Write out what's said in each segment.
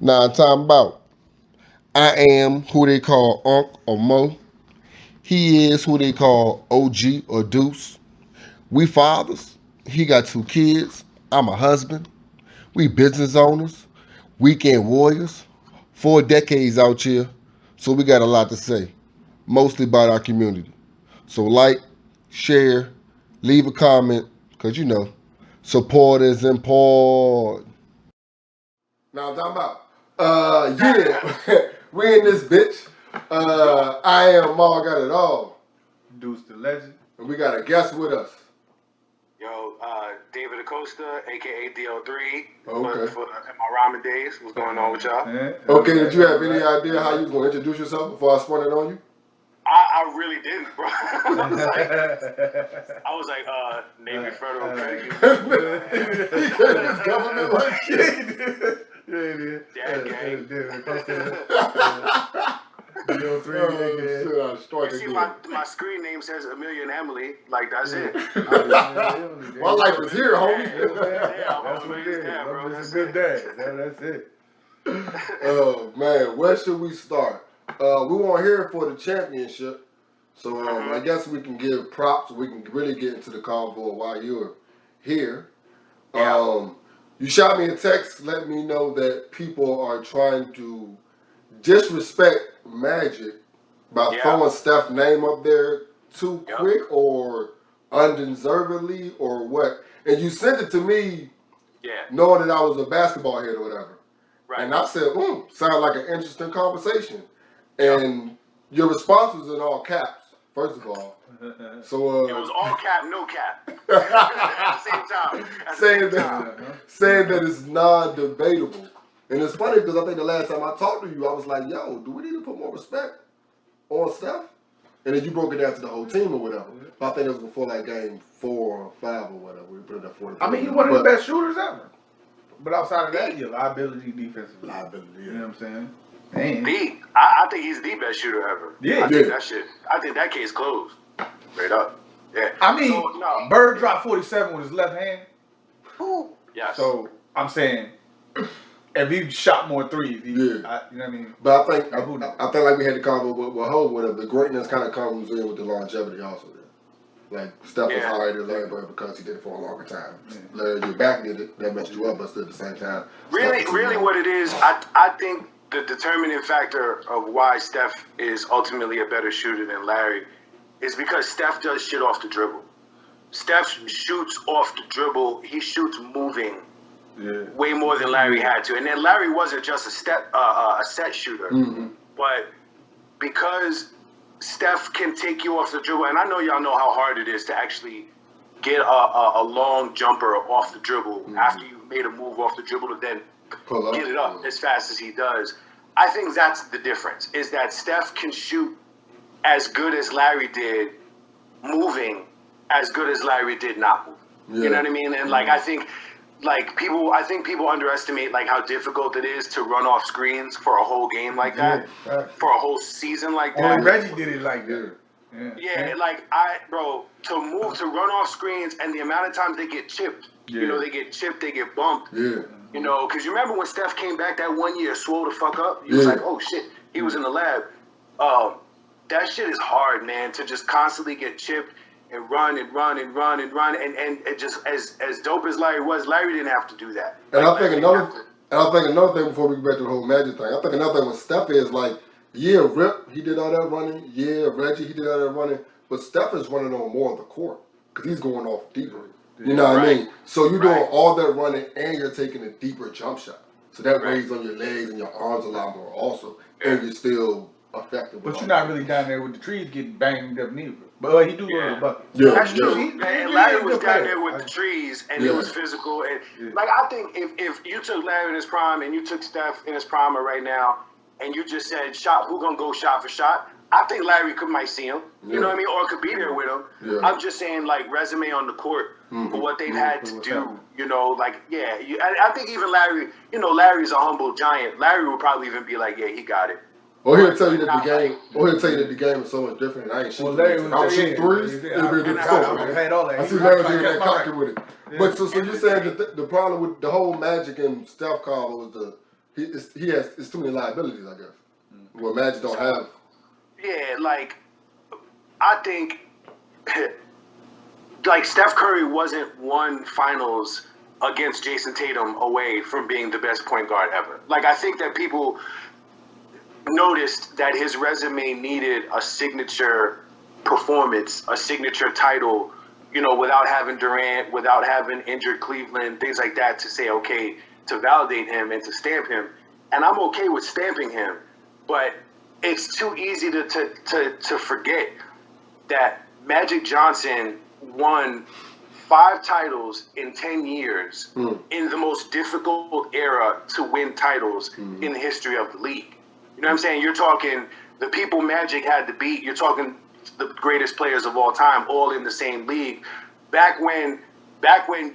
Nahm Talm Bout. I am who they call Unc or Mo. He is who they call OG or Deuce. We fathers. He got 2 kids. I'm a husband. We business owners. Weekend warriors. 4 decades out here. So we got a lot to say. Mostly about our community. So like, share, leave a comment, because support is important. Now I'm talking about, yeah, we in this bitch. I am Maul got it all. Deuce the legend. And we got a guest with us. Yo, David Acosta, aka DL3. Okay. For my ramen days. What's going on with y'all? Okay, did you have any idea how you was going to introduce yourself before I spun it on you? I really didn't, bro. I was like, Navy Federal Credit He came this government like shit. Yeah, Dad gang. You see, my screen name says Amelia and Emily. Like, that's it. My life is here, homie. Yeah, I'm always there, bro. That's a good day. That's it. Oh, man. Where should we start? We weren't here for the championship. So I guess we can give props. We can really get into the convo while you're here. Yeah. You shot me a text letting me know that people are trying to disrespect Magic by throwing Steph's name up there too quick or undeservedly or what. And you sent it to me knowing that I was a basketball head or whatever. Right. And I said, sounds like an interesting conversation. And your response was in all caps, first of all. So it was all cap, no cap. At the same time. Saying that it's non-debatable. And it's funny because I think the last time I talked to you, I was like, yo, do we need to put more respect on Steph? And then you broke it down to the whole team or whatever. But I think it was before like game 4 or 5 or whatever. We put it at 4. I mean, he's one of the best shooters ever. But outside of that, liability defensively. Liability, yeah. You know what I'm saying? Damn. I think he's the best shooter ever. Yeah. I think that case closed. Straight up. Yeah. I mean, Bird dropped 47 with his left hand. Yes. So I'm saying, if he shot more threes, you know what I mean. But I think like we had the convo with Ho, whatever. The greatness kind of comes in with the longevity also. There. Like Steph was higher than Larry Bird because he did it for a longer time. Larry, your back did it, that messed you up, but still at the same time. Really, what it is, I think the determining factor of why Steph is ultimately a better shooter than Larry is because Steph does shit off the dribble. Steph shoots off the dribble. He shoots moving way more than Larry had to. And then Larry wasn't just a set shooter, but because Steph can take you off the dribble, and I know y'all know how hard it is to actually get a long jumper off the dribble after you've made a move off the dribble to then get it up as fast as he does. I think that's the difference, is that Steph can shoot as good as Larry did moving, as good as Larry did not moving. You know what I mean? And I think people underestimate how difficult it is to run off screens for a whole game like that, for a whole season like that. Only Reggie did it like that. To run off screens and the amount of times they get chipped, they get chipped, they get bumped. Because you remember when Steph came back that one year, swole the fuck up? He was like, oh shit, he was in the lab. That shit is hard, man, to just constantly get chipped and run and run and run and run. And it just as dope as Larry was, Larry didn't have to do that. And I think another thing before we get back to the whole Magic thing, I think another thing with Steph is Rip, he did all that running. Yeah, Reggie, he did all that running. But Steph is running on more of the court because he's going off deeper. You know what I mean? So you're doing all that running and you're taking a deeper jump shot. So that weighs on your legs and your arms a lot more also. And you're still effective. But you're not really down there with the trees getting banged up neither. But he do go to the bucket. That's true. And Larry was down there with the trees and it was physical. And I think if you took Larry in his prime and you took Steph in his prime right now and you just said, who gonna go shot for shot? I think Larry might see him, you know what I mean, or could be there with him. I'm just saying, resume on the court for what they've had to do, I think even Larry, Larry's a humble giant. Larry would probably even be like, he got it. Or he'll tell you that the game is so much different. I ain't shooting. I was shooting threes. It'll be a different story. I see Larry being that cocky with it. But so you're saying that the problem with the whole Magic and Steph call was It's too many liabilities, I guess. Well, Magic don't have. Yeah, like I think like Steph Curry wasn't one finals against Jason Tatum away from being the best point guard ever. Like I think that people noticed that his resume needed a signature performance, a signature title, you know, without having Durant, without having injured Cleveland, things like that to say, okay, to validate him and to stamp him. And I'm okay with stamping him, but it's too easy to forget that Magic Johnson won 5 titles in 10 years in the most difficult era to win titles in the history of the league. You know what I'm saying? You're talking the people Magic had to beat. You're talking the greatest players of all time, all in the same league. Back when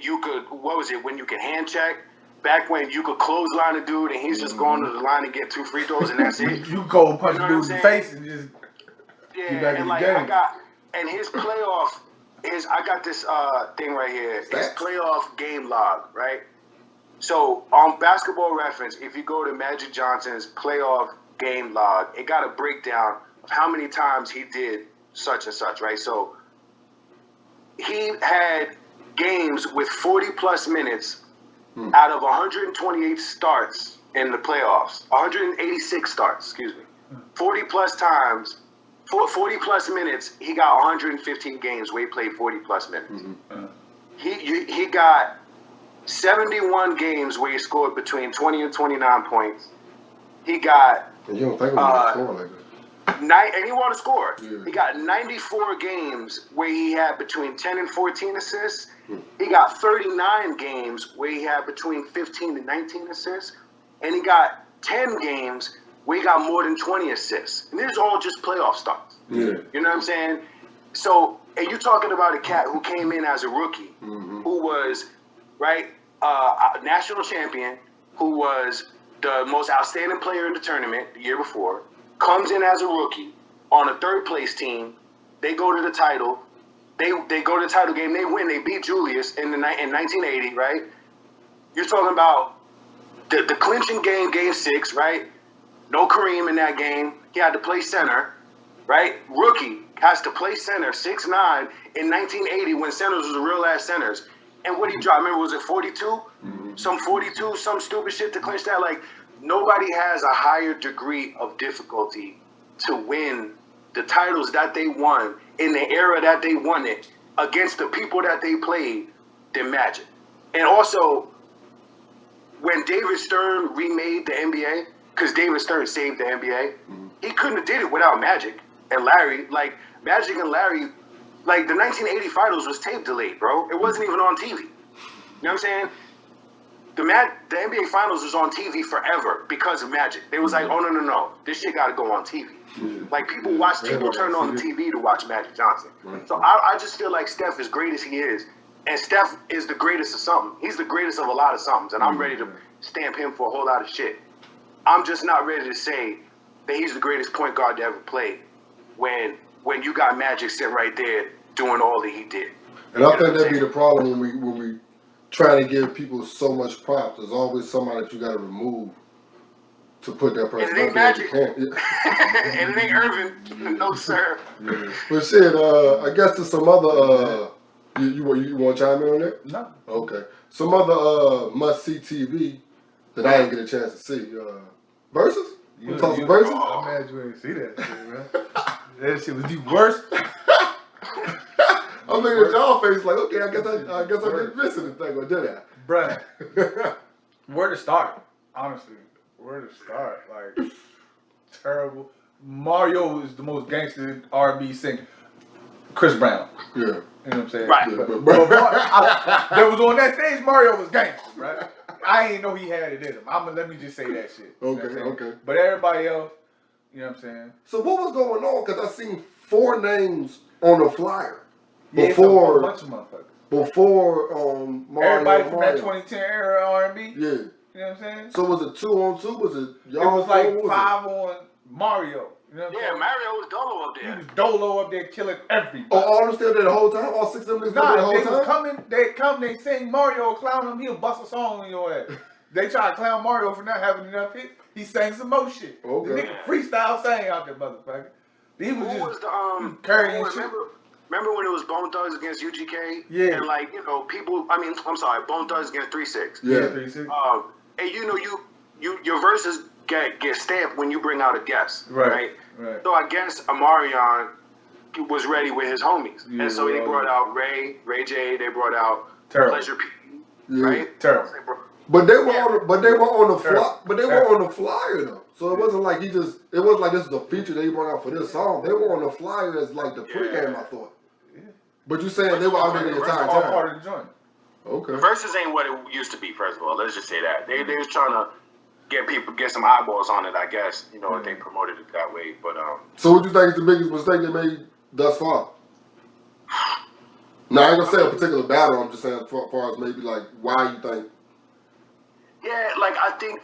you could, what was it? When you could hand check. Back when you could clothesline a dude and he's just going to the line and get 2 free throws and that's it. You go punch a dude in the face and just yeah. get back in And the like game. his playoff I got this thing right here. His playoff game log, right? So on Basketball Reference, if you go to Magic Johnson's playoff game log, it got a breakdown of how many times he did such and such, right? So he had games with 40 plus minutes out of 128 starts in the playoffs, 186 starts, excuse me. 40 plus times, 40 plus minutes, he got 115 games where he played 40 plus minutes. He got 71 games where he scored between 20 and 29 points. He got And you don't think about scoring like that. And he wanted to score. Yeah. He got 94 games where he had between 10 and 14 assists. He got 39 games where he had between 15 and 19 assists. And he got 10 games where he got more than 20 assists. And these are all just playoff starts. Yeah. You know what I'm saying? So, and you're talking about a cat who came in as a rookie, who was, right, a national champion, who was the most outstanding player in the tournament the year before, comes in as a rookie on a third place team. They go to the title. They go to the title game. They win. They beat Julius in 1980, right? You're talking about the clinching game, game 6, right? No Kareem in that game. He had to play center, right? Rookie has to play center, 6'9", in 1980 when centers was the real ass centers. And what he dropped, remember, was it 42? Some 42, some stupid shit to clinch that. Like, nobody has a higher degree of difficulty to win the titles that they won in the era that they won it against the people that they played than Magic. And also, when David Stern remade the NBA, because David Stern saved the NBA, he couldn't have did it without Magic and Larry. Like, Magic and Larry, like, the 1980 finals was tape delayed, bro. It wasn't even on TV. You know what I'm saying? The NBA Finals was on TV forever because of Magic. They was like, oh, no. This shit got to go on TV. Like, people turn on the TV to watch Magic Johnson. So I just feel like Steph, as great as he is, and Steph is the greatest of something. He's the greatest of a lot of somethings, and I'm ready to stamp him for a whole lot of shit. I'm just not ready to say that he's the greatest point guard to ever play when you got Magic sitting right there doing all that he did. And I think that'd be the problem when we try to give people so much props. There's always somebody that you got to remove to put that person and it ain't up there. Magic. And it ain't Irvin. No, sir. Yeah. But shit, I guess there's some other, you want to chime in on that? No. Okay. Some other must-see TV that I didn't get a chance to see. Versus? You talk some Versus? I'm mad you ain't see that shit, man. That shit was the worst. I'm looking at y'all face like, okay, I guess I didn't miss anything, or did I? Bruh. Where to start? Honestly. Where to start? Like, terrible. Mario is the most gangster R&B singer. Chris Brown. Yeah. You know what I'm saying? Right. But there was on that stage, Mario was gangster, right? I ain't know he had it in him. Let me just say that shit. Okay. But everybody else, you know what I'm saying? So what was going on? Because I seen 4 names on the flyer. Yeah, Before, a bunch of motherfuckers. Before Mario. Everybody from that 2010 era R&B. Yeah. You know what I'm saying? So was it 2-on-2? Was it y'all? It was like 4? 5 on Mario. You know what I'm saying? Mario was Dolo up there. He was Dolo up there killing everybody. Oh, all of them still there the whole time? All 6 of them still there the whole time? They sing Mario, clown him, he'll bust a song on your ass. they try to clown Mario for not having enough hits. He sang some more shit. Okay. The nigga freestyle sang out there, motherfucker. He was Who just was the carrying shit. Remember when it was Bone Thugs against UGK? Yeah. And like, you know, people. I mean, I'm sorry, Bone Thugs against 3-6. Yeah. 3-6. And you know, your verses get stamped when you bring out a guest, right? So I guess Amarion was ready with his homies, and so they brought out Ray J. They brought out Pleasure P, right? Terrible. But they were on the fly. But they were on the flyer though. So it wasn't like it wasn't like this was a feature they brought out for this song. They were on the flyer as like the pregame, I thought. Yeah. But you saying they were out there the entire all time. part of the joint. Okay. Versus ain't what it used to be. First of all, let's just say that they was trying to get some eyeballs on it. I guess you know if they promoted it that way. But So what do you think is the biggest mistake they made thus far? Now I ain't gonna say a particular battle. I'm just saying as far as maybe like why you think. yeah, like I think.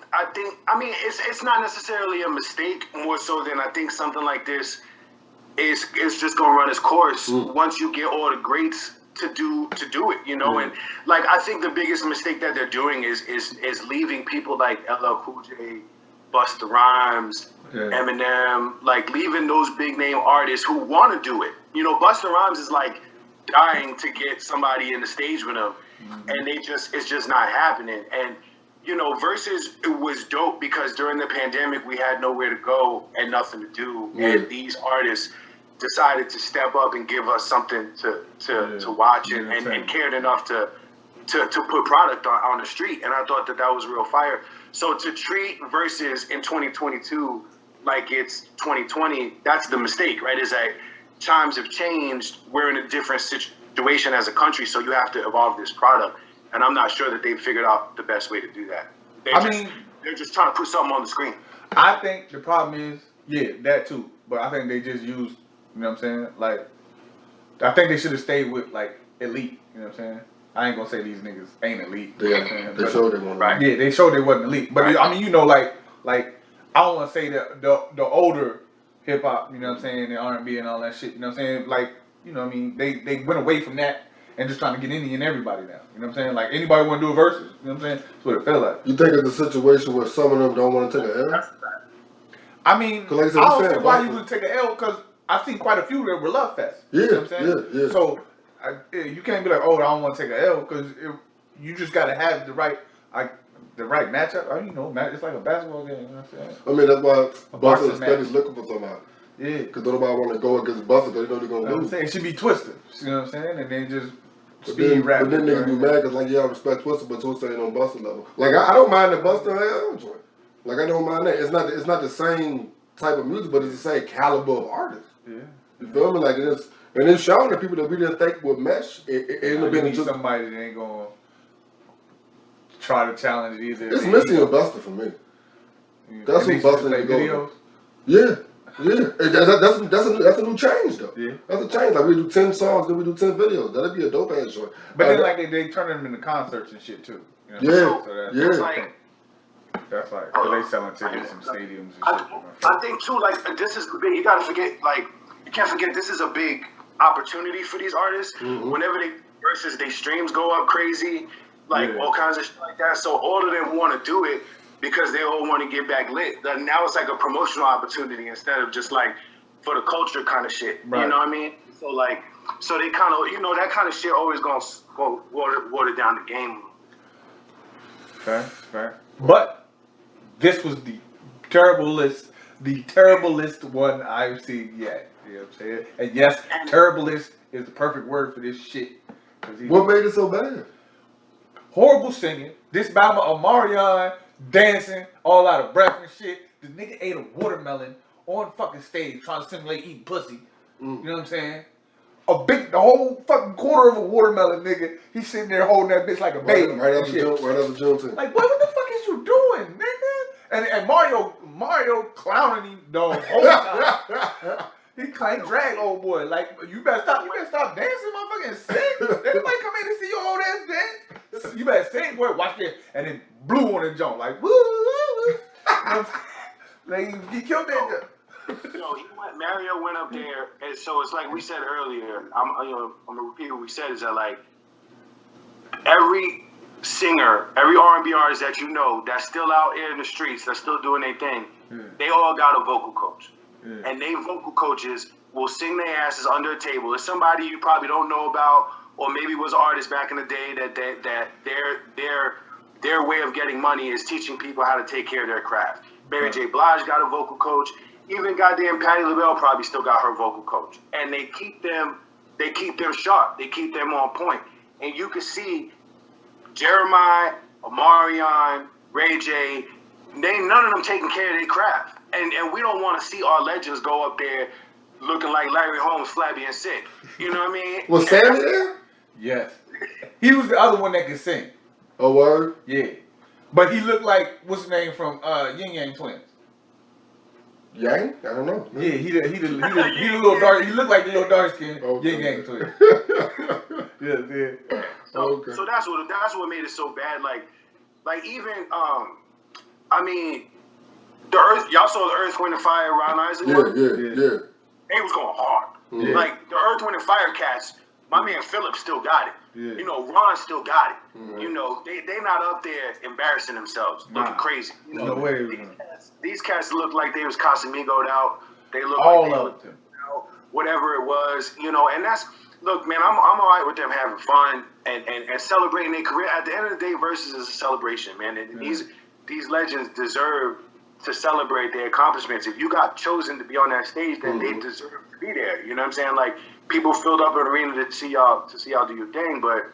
I mean, it's not necessarily a mistake. More so than I think something like this is just gonna run its course once you get all the greats to do it, you know. And like I think the biggest mistake that they're doing is leaving people like LL Cool J, Busta Rhymes, Eminem, like leaving those big name artists who want to do it. You know, Busta Rhymes is like dying to get somebody in the stage with him, and it's just not happening. And you know, Versus it was dope because during the pandemic we had nowhere to go and nothing to do, and these artists decided to step up and give us something to watch and cared enough to put product on the street. And I thought that was real fire. So to treat Versus in 2022 like it's 2020, that's the mistake, right? Is that times have changed. We're in a different situation as a country, so you have to evolve this product. And I'm not sure that they've figured out the best way to do that. They're just trying to put something on the screen. I think the problem is, that too. But I think they just used, you know what I'm saying? Like, I think they should have stayed with, like, elite, you know what I'm saying? I ain't gonna say these niggas ain't elite. You know what I'm saying? They showed they weren't. Right. Yeah, they showed they wasn't elite. But, I mean, you know, like I don't want to say the older hip-hop, you know what I'm saying, the R&B and all that shit, you know what I'm saying? Like, you know what I mean? They went away from that and just trying to get any and everybody now. You know what I'm saying? Like, anybody want to do a versus, you know what I'm saying? That's what it felt like. You think it's a situation where some of them don't want to take an L? I mean, like I don't see why you would take an L, because I've seen quite a few that were Love Fest. Yeah, you know what I'm saying? Yeah. So, you can't be like, oh, I don't want to take an L, because you just got to have the right matchup. You know, it's like a basketball game. You know what I'm saying? I mean, that's why Busta is looking for somebody. Yeah. Because nobody want to go against Busta because they know they're going to lose. It should be Twister. You know what I'm saying? And then just But then niggas be mad because, like, yeah, I respect Twister, but Twister ain't on Busta level. Like, I don't mind the Busta L joint. Like, I don't mind that. It's not the same type of music, but it's the same caliber of artist. Yeah. You feel me? Like, it's showing the people that we didn't think would mesh. It ended up being somebody that ain't going to try to challenge either. It's Missy and Busta for me. That's who Busta need to go with. Yeah. That's a new change though. Yeah. That's a change. Like we do 10 songs, then we do 10 videos. That'd be a dope ass joint. But then like they turn them into concerts and shit too. You know? That's like cause they selling tickets in stadiums and shit. I think too, like this is big. You gotta forget, like you can't forget this is a big opportunity for these artists. Mm-hmm. Whenever their streams go up crazy, like all kinds of shit like that. So all of them want to do it because they all want to get back lit. Now it's like a promotional opportunity instead of just like for the culture kind of shit. Right. You know what I mean? So they kind of, you know, that kind of shit always gonna water down the game. Fair. But this was the terriblest one I've seen yet. You know what I'm saying? And yes, terriblest is the perfect word for this shit. What made it so bad? Horrible singing. This Bama Omarion dancing all out of breath and shit. The nigga ate a watermelon on fucking stage trying to simulate eating pussy. You know what I'm saying? The whole fucking quarter of a watermelon, nigga. He's sitting there holding that bitch like a baby. Right out the Juneteenth. Like, what the fuck is you doing, nigga? And Mario clowning him the whole time. He can't drag old boy. Like, you better stop dancing, motherfucker, and sing. Everybody come in and see your old ass dance. You better sing, boy, watch this. And then blew on the joint, like, woo, woo, woo. Like, he killed that. No, Mario went up there, and so it's like we said earlier. I'm gonna repeat what we said is that like every singer, every R&B artist that you know that's still out here in the streets, that's still doing their thing, they all got a vocal coach. And they vocal coaches will sing their asses under a table. It's somebody you probably don't know about, or maybe was artists back in the day that their way of getting money is teaching people how to take care of their craft. Mary J. Blige got a vocal coach. Even goddamn Patti LaBelle probably still got her vocal coach. And they keep them sharp. They keep them on point. And you can see Jeremiah, Omarion, Ray J, none of them taking care of their craft. And we don't want to see our legends go up there looking like Larry Holmes, flabby and sick. You know what I mean? Was Sammy there? Yes. He was the other one that could sing. Oh, word? Yeah. But he looked like, what's his name from Yin Yang Twins? Yang? I don't know. Yeah, he the little dark. He looked like the little dark skin Yin Yang Twins. Yeah. So that's what made it so bad. Like even I mean, the Earth. Y'all saw the Earth, Wind and Fire, Ron Isley. Yeah. They was going hard. Yeah. Like the Earth, Wind and Fire cats. My man Philip still got it. Yeah. You know, Ron still got it. You know, they not up there embarrassing themselves, looking crazy. You know, no way. These cats look like they was Casamigo'd out. They look all like they of them. Out, whatever it was, you know. And that's look, man. I'm all right with them having fun and celebrating their career. At the end of the day, Versus is a celebration, man. And these legends deserve to celebrate their accomplishments. If you got chosen to be on that stage, then they deserve to be there. You know what I'm saying? Like people filled up an arena to see y'all do your thing, but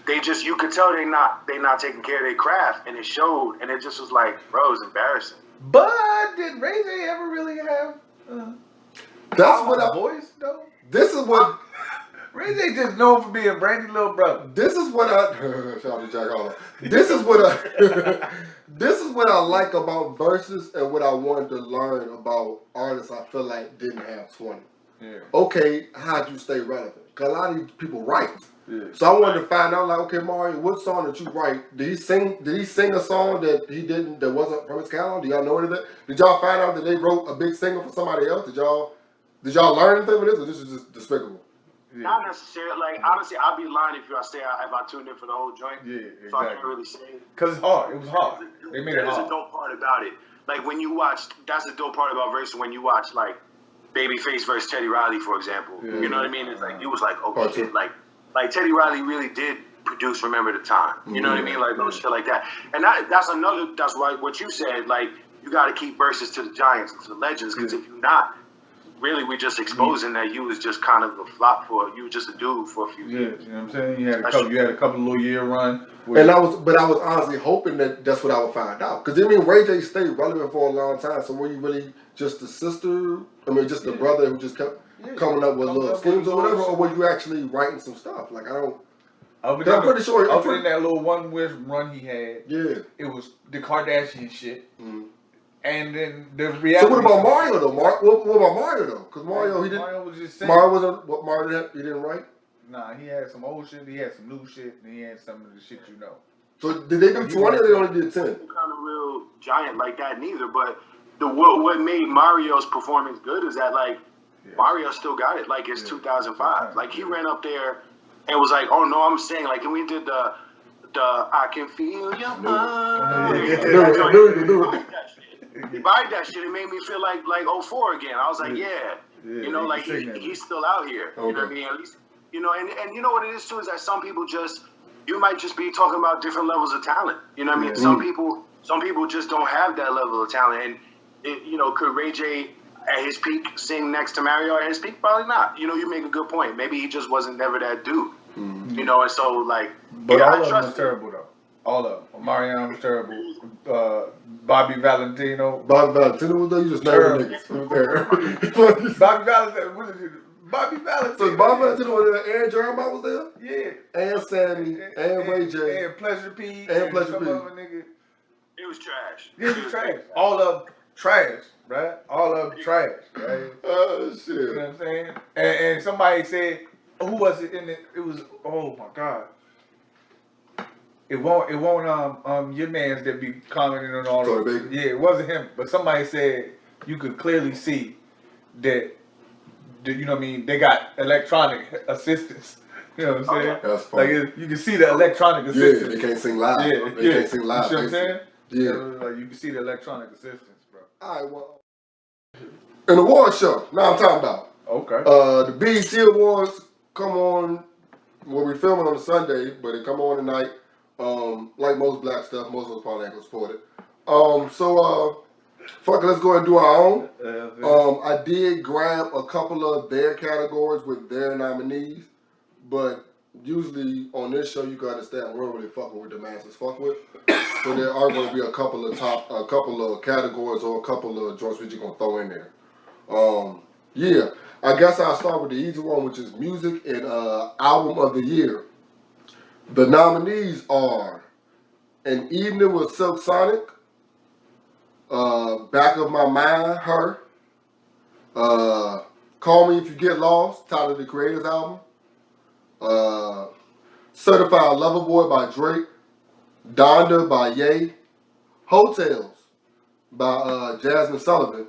you could tell they not taking care of their craft, and it showed, and it just was like, bro, it's embarrassing. But did Ray J ever really have That's what a voice though? This is what Ray J just known for being Brandy's little brother. This is what shout out to Jack Harlow. This is what I like about Versus, and what I wanted to learn about artists I feel like didn't have 20. Yeah. Okay, how'd you stay relevant? Because a lot of these people write. Yeah. So I wanted to find out, like, okay, Mario, what song that you write? Did he sing a song that he didn't, that wasn't from his catalog? Do y'all know anything? Did y'all find out that they wrote a big single for somebody else? Did y'all learn anything with this, or this is just despicable? Yeah. Not necessarily. Like honestly, I'd be lying if I tuned in for the whole joint. Yeah, exactly. So I can't really say. Cause it's hard. It was hard. They made it hard. There's a dope part about it. Like when you watch, that's the dope part about Versus. When you watch like Babyface versus Teddy Riley, for example. Yeah. You know what I mean? It's like you was like, okay, shit, like Teddy Riley really did produce Remember the Time. You know what I mean? Like little shit like that. And that's why what you said, like you got to keep Versus to the giants and to the legends, because if you're not, really we're just exposing that you was just kind of a flop you were just a dude for a few years. You know what I'm saying? You had a couple little year run. And I was honestly hoping that that's what I would find out. Because I mean, Ray J stayed relevant for a long time. So were you really just the sister? I mean, just the brother who just kept coming up with little schemes or whatever? Or were you actually writing some stuff? Like, I'm pretty sure. Other than that little one run he had, it was the Kardashian shit. Mm-hmm. And then the reality. So what about Mario though? What about Mario though? Because Mario, he didn't. Mario was just saying. Mario wasn't. What Mario he didn't write? Nah, he had some old shit. He had some new shit, and he had some of the shit you know. So did they do 20 or they only did 10? Kind of real giant like that neither. But what made Mario's performance good is that like Mario still got it. Like it's 2005. Like he ran up there and was like, "Oh no, I'm saying like," and we did the I can feel your mind. He bought that shit. It made me feel like 04 again. I was like, you know, like he's still out here. You know what I mean? At least, you know, and you know what it is too is that some people you might just be talking about different levels of talent. You know what I mean? Some people just don't have that level of talent. And you know, could Ray J at his peak sing next to Mario at his peak? Probably not. You know, you make a good point. Maybe he just wasn't never that dude. You know, and so like, but all of them was terrible though. All of them. Marion was terrible. Bobby Valentino. Bobby Valentino was there. You just never niggas. Bobby Valentino. What is it? Bobby Valentino. So Bobby Valentino was there. And Jeremiah was there. Yeah. And Sammy. And Ray J. And Pleasure P. And Pleasure P. It was trash. Yeah, it was trash. All of them trash, right? All of them trash, right? Oh shit. You know what I'm saying? And somebody said, who was it in it? It was, oh my God. It won't your mans that be commenting on all of it. Yeah, it wasn't him. But somebody said you could clearly see that you know what I mean, they got electronic assistants You know what I'm saying? That's funny. Like you can see the electronic assistance. Yeah, they can't sing live. Yeah, They can't sing live. You see what I'm saying? Yeah. Like you can see the electronic assistance, bro. All right, well, an award show. Now I'm talking about. Okay. The BET Awards come on. Well, we're filming on a Sunday, but they come on tonight. Like most black stuff, most of us probably ain't gonna support it. Fuck it, let's go ahead and do our own. I did grab a couple of their categories with their nominees, but usually on this show you can understand we're really fucking with the masses fuck with. So there are going to be a couple of categories or a couple of joints which you're gonna throw in there. Yeah, I guess I'll start with the easy one, which is music and album of the year. The nominees are An Evening with Silk Sonic, Back of My Mind, Her, Call Me If You Get Lost, Tyler the Creator's album, Certified Lover Boy by Drake, Donda by Ye, Hotels by Jasmine Sullivan,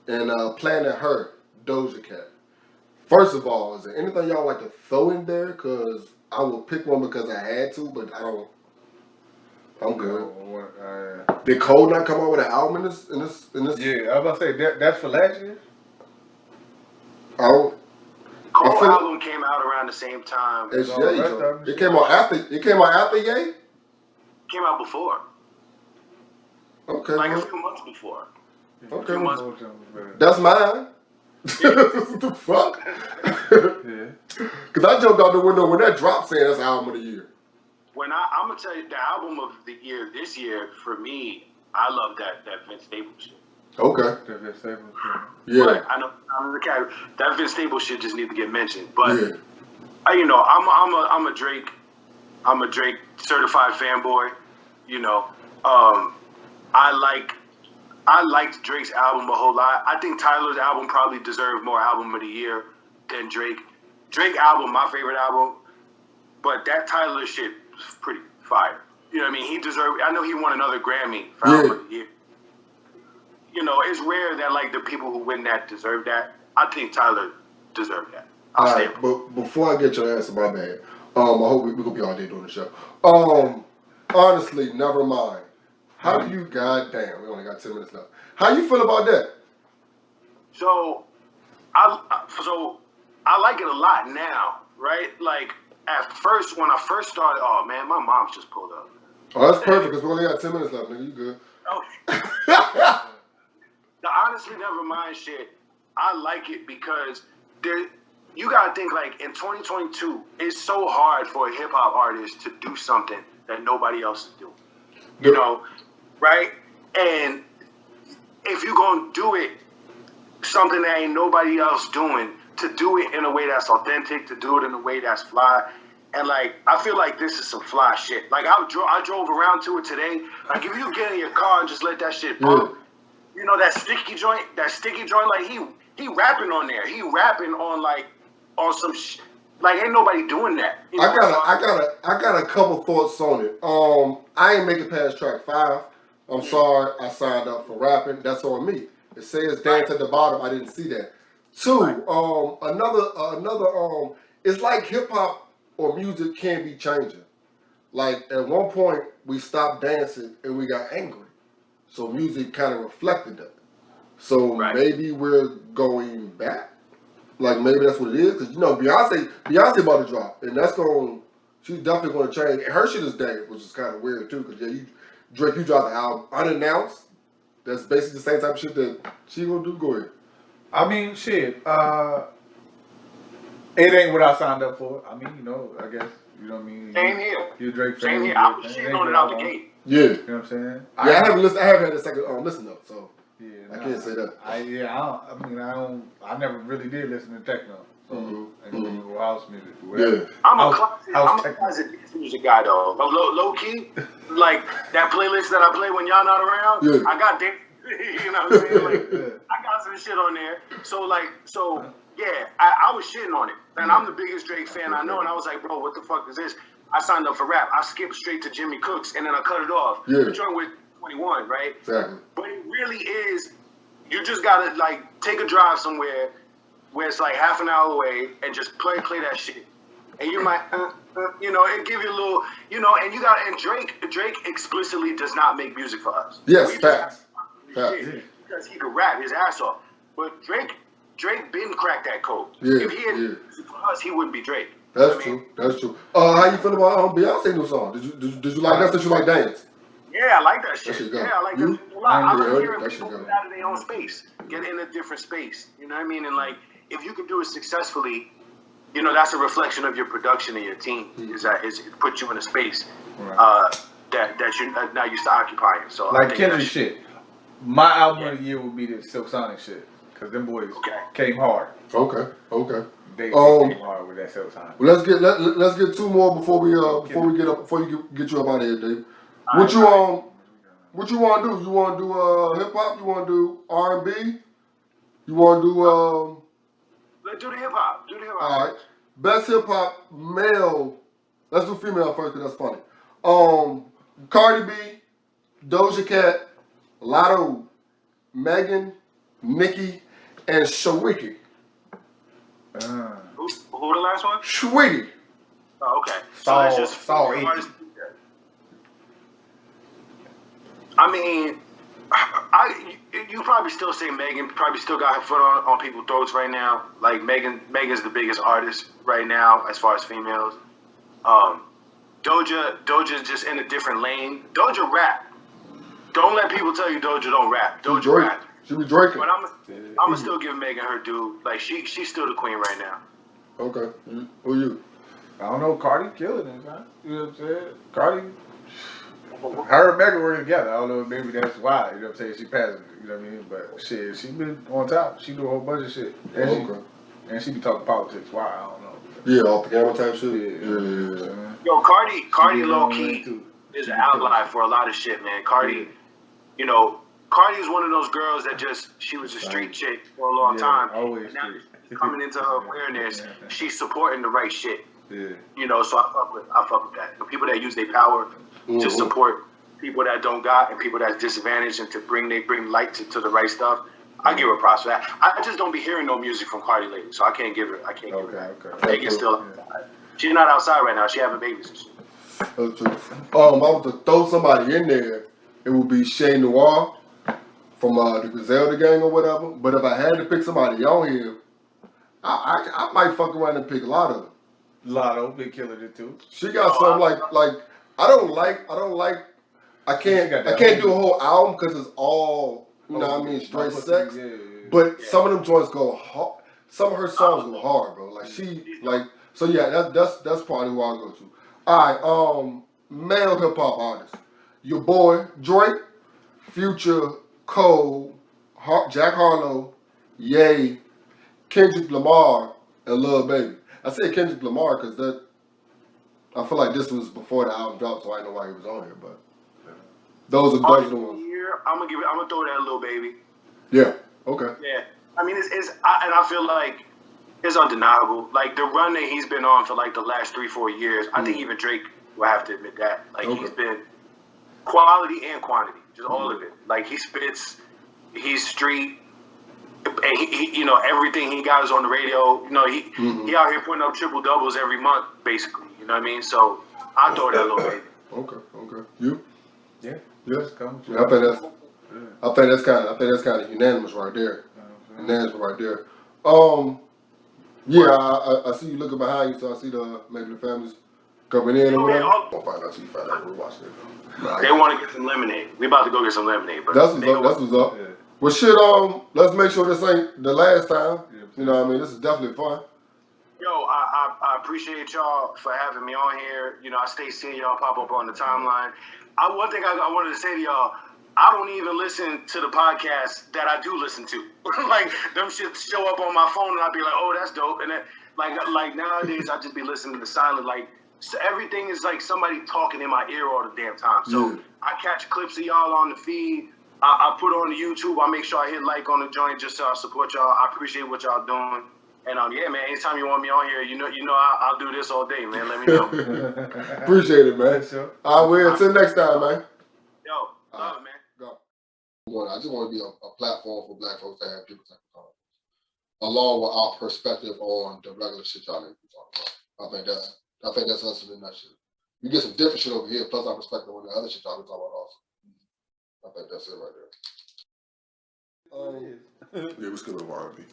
and Planet Her, Doja Cat. First of all, is there anything y'all like to throw in there? Because I will pick one because I had to, but I don't. I'm good. Did Cole not come out with an album in this? Yeah, I was about to say that's for last year. Oh. Cole's album came out around the same time. As Ye. It came out after Ye? Came out before. Okay. Like a few months before. Okay. That's mine. What the fuck? Yeah. Because I jumped out the window when that dropped saying that's the album of the year. When I'm gonna tell you the album of the year this year for me, I love that Vince Staples shit. Okay. That Vince Staples shit. Yeah. But I know I'm the cat. That Vince Staples shit just need to get mentioned. But yeah. You know, I'm a Drake certified fanboy. You know, I liked Drake's album a whole lot. I think Tyler's album probably deserved more album of the year than Drake. Drake album, my favorite album, but that Tyler shit was pretty fire. You know what I mean? He deserved. I know he won another Grammy for album of the year. You know, it's rare that like the people who win that deserve that. I think Tyler deserved that. All right, but before I get your answer, my bad. I hope we're gonna be all day doing the show. Honestly, never mind. How do you? Goddamn, we only got 10 minutes left. How you feel about that? So, I like it a lot now, right? Like at first, when I first started, oh man, my mom's just pulled up. Oh, that's perfect because we only got 10 minutes left, nigga. You good? Oh. The honestly never mind shit. I like it because you gotta think like in 2022, it's so hard for a hip hop artist to do something that nobody else is doing. You know, right? And if you're gonna do it, something that ain't nobody else doing, to do it in a way that's authentic, to do it in a way that's fly. And like, I feel like this is some fly shit. Like I drove around to it today. Like if you get in your car and just let that shit bump, you know that sticky joint, like he rapping on there. He rapping on some shit. Like ain't nobody doing that. You know? I got a couple thoughts on it. I ain't make it past track 5. I'm sorry, I signed up for rapping. That's on me. It says dance at the bottom. I didn't see that. 2, another it's like hip hop or music can be changing. Like at one point we stopped dancing and we got angry. So music kind of reflected that. So maybe we're going back. Like maybe that's what it is. Because you know Beyonce about to drop, and she's definitely going to change. And her shit is dead, which is kind of weird too. Because Drake, you dropped the album unannounced. That's basically the same type of shit that she gonna do. Go ahead. I mean, shit. It ain't what I signed up for. I mean, you know, I guess you know what I mean. Same here. You Drake fan. Same here. I was shitting on it out the gate. Yeah. You know what I'm saying? Yeah, I haven't had a second listen though, so yeah, I can't say that. I never really did listen to techno. So or house music. Yeah. I'm a classic music guy though. Low key, like that playlist that I play when y'all not around. Yeah. I got dance. You know what I'm saying? Like I got some shit on there. So yeah, I was shitting on it, and I'm the biggest Drake fan I know. And I was like, bro, what the fuck is this? I signed up for rap. I skipped straight to Jimmy Cooks, and then I cut it off. Yeah. The joint with 21, right? Exactly. But it really is. You just gotta like take a drive somewhere where it's like half an hour away and just play that shit. and you might, you know, it give you a little, you know, and Drake explicitly does not make music for us. Yes, We just facts. have to shit because he could rap his ass off. But Drake been cracked that code. Yeah, If he had music for us, he wouldn't be Drake. That's true. That's true. How you feel about Beyonce new song? Did you like that? Since you like dance? Yeah, I like that shit. That shit go. Yeah, I like You? that shit a lot. I Yeah, like hearing that shit people go. get out of their own space, get in a different space. You know what I mean? And like, if you can do it successfully, you know, that's a reflection of your production and your team. Is it put you in a space that you're not used to occupying. So like Kendrick shit. My album of the year would be the Silk Sonic shit, cause them boys came hard. Okay. They came hard with that Silk Sonic. Well, let's get two more before you get you up out of here, Dave. What you want to do? You want to do hip hop? You want to do R&B? You want to do Let's do the hip hop. All right. Best hip hop male. Let's do female first, cause that's funny. Cardi B, Doja Cat, Lotto, Megan, Nicki, and Saweetie. Who the last one? Saweetie. Oh, okay. So that's just sorry. I mean, you probably still say Megan. Probably still got her foot on people's throats right now. Like Megan's the biggest artist right now as far as females. Doja's just in a different lane. Doja rap. Don't let people tell you Doja don't rap. Doja rap. She be drinking. But I'ma still give Megan her due. Like she's still the queen right now. Okay. Who you? I don't know. Cardi killing it, man. You know what I'm saying? Cardi. Her and Megan were together. I don't know. Maybe that's why. You know what I'm saying? She passed it. You know what I mean? But shit, she been on top. She do a whole bunch of shit. And she be talking politics. Why? I don't know. Yeah, off the camera type shit. Yeah. Yo, Cardi low key is an outlier for a lot of shit, man. Cardi, you know, Cardi is one of those girls that she was a street chick for a long time. Always and now she's coming into her awareness. She's supporting the right shit. Yeah. You know, so I fuck with that. The people that use their power to support people that don't got and people that's disadvantaged and to bring light to the right stuff. I give her props for that. I just don't be hearing no music from Cardi lately, so I can't give her. Give her that. Okay. Megan's still outside. She's not outside right now. She having babies and shit. That's true. If I was to throw somebody in there, it would be Shay Noir from the Griselda gang or whatever. But if I had to pick somebody on here, I might fuck around and pick Lotto. Lotto been killing it too. She got something like I can't do a whole album because it's all what I mean, straight sex. Yeah. But some of them joints go hard. Some of her songs go hard, bro. Like so yeah, that's probably who I'll go to. All right, male hip hop artist. Your boy Drake, Future, Cole, Jack Harlow, Ye, Kendrick Lamar, and Lil Baby. I say Kendrick Lamar because I feel like this was before the album dropped, so I know why he was on here. But those are the ones. I'm gonna throw that Lil Baby. Yeah. Okay. Yeah. I mean, and I feel like it's undeniable. Like the run that he's been on for like the last 3-4 years. I think even Drake will have to admit that. Like he's been quality and quantity, just all of it. Like he spits, he's street. And he, you know, everything he got is on the radio. You know, he out here putting up triple doubles every month, basically. You know what I mean? So I throw that Lil Baby. Okay. You? Yeah. Yes. I think that's kind of unanimous right there. Yeah, I see you looking behind you, so I see maybe the families coming in or whatever. I'll find out. You find out we're watching it. They want to get some lemonade. We about to go get some lemonade, but that's what's up. Yeah. Well, shit. Let's make sure this ain't the last time. You know what I mean? This is definitely fun. Yo, I appreciate y'all for having me on here. You know, I stay seeing y'all pop up on the timeline. One thing I wanted to say to y'all, I don't even listen to the podcast that I do listen to. Like, them shit show up on my phone and I'll be like, oh, that's dope. And then, like nowadays, I just be listening to silent. Like, so everything is like somebody talking in my ear all the damn time. So I catch clips of y'all on the feed. I put on the YouTube. I make sure I hit like on the joint just so I support y'all. I appreciate what y'all doing. And yeah, man, anytime you want me on here, you know, I'll do this all day, man. Let me know. Appreciate it, man. I will. Until next time, man. Yo, love it, man. Go. I just want to be a platform for Black folks to have different type of conversations, along with our perspective on the regular shit y'all need to talk about. I think that's hustling that shit. You get some different shit over here. Plus, I respect the other shit y'all be talking about also. I think that's it right there. Yeah, we skip over R&B.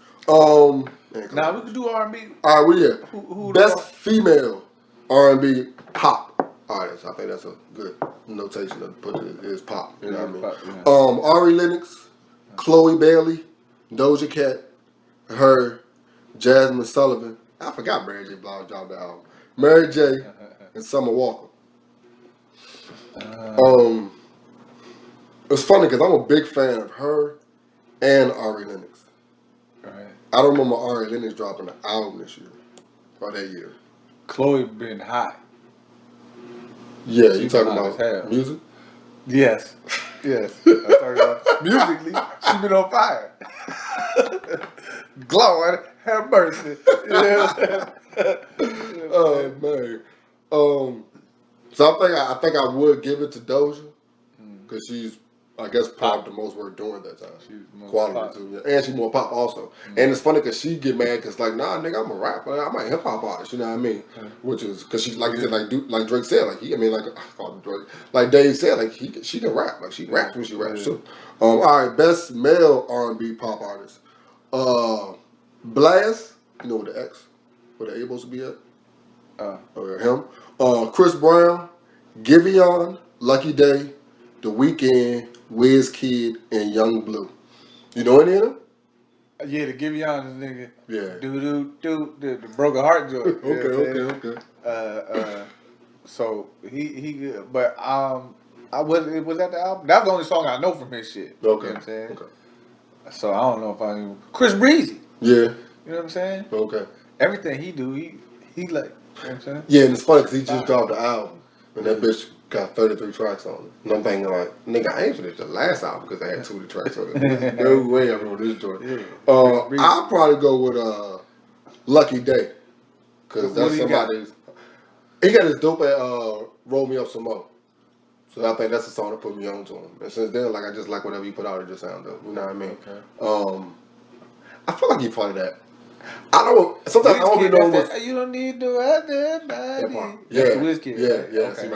Now we can do R&B. All right, well, yeah. Who Best female R&B pop artist. I think that's a good notation to put it is pop. You know what I mean? Pop, yeah. Ari Lennox, Chloe Bailey, Doja Cat, her, Jasmine Sullivan. I forgot Mary J. Blige dropped the album. Mary J. and Summer Walker. It's funny because I'm a big fan of her and Ari Lennox. Right. I don't remember Ari Lennox dropping an album this year or that year. Chloe been hot. Yeah, you talking about music? Yes. I'm talking about musically. She been on fire. Lord, have mercy. Oh man. So I think I would give it to Doja because she's, I guess, probably the most worth doing that time. She's more quality pop. too, yeah. And she's more pop also. And it's funny because she get mad because like, nah, nigga, I'm a rapper. I'm a hip hop artist. You know what I mean? Which is because she, like you said, like Drake said, like I call him Drake. Like Dave said, like she can rap. Like she raps when she raps too. All right, best male R&B pop artist. Blast. You know what the X, where the A supposed to be at? Or him. Chris Brown, Giveon, Lucky Day, The Weeknd, Wizkid, and Young Blue. You know any of them? Yeah, the Giveon nigga. Yeah. The broken heart joint. Okay. So he good, but was that the album? That was the only song I know from his shit. Okay. You know what I'm saying? Okay. So I don't know if I even Chris Breezy. Yeah. You know what I'm saying? Okay. Everything he do, he like. You know what I'm saying? Yeah, and it's funny because he just dropped the album, and that bitch got 33 tracks on it. And I'm thinking like, nigga, I ain't finished the last album because they had 2 tracks on it. No way I'm on this joint. Yeah. I'll probably go with Lucky Day because that's somebody's. He got his dope at Roll Me Up Some More. So I think that's the song that put me on to him. And since then, like I just like whatever he put out, it just sound dope. You know what I mean? Okay. I feel like he probably that. Sometimes I don't even know what. You don't need to have that body. Yeah. Wizkid. Yeah. Okay.